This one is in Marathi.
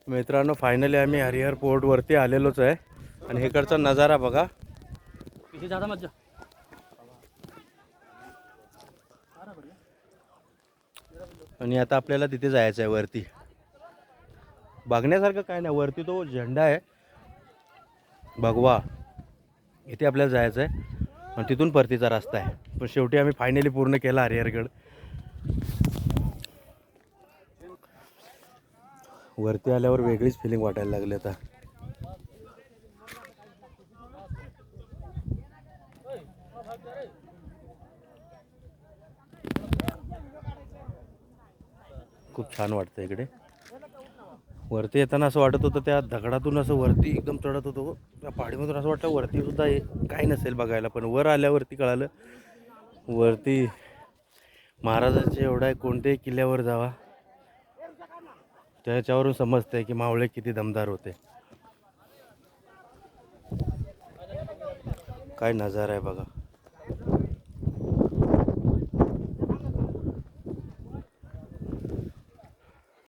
मित्रांनो फायनली आम्ही हरिहर पोर्ट वरती आलेलोच आहे आणि इकडचा नजारा बघा. आणि आता आपल्याला तिथे जायचं आहे वरती. बघण्यासारखं काय नाही, वरती तो झेंडा आहे भगवा, इथे आपल्याला जायचं आहे आणि तिथून परतीचा रस्ता आहे. पण शेवटी आम्ही फायनली पूर्ण केला हरिहरगड. वरती आल्यावर वेगळीच फिलिंग वाटायला लागली आता. खूप छान वाटतं इकडे. वरती येताना असं वाटत होतं त्या दगडातून असं वरती एकदम चढत होतो, त्या पहाडीमधून असं वाटतं वरती सुद्धा काही नसेल बघायला. पण वर आल्यावरती कळालं वरती महाराजांचे एवढा आहे, कोणत्याही किल्ल्यावर जावा त्याच्यावरून समजतंय की मावळे किती दमदार होते. काय नजारा आहे बघा.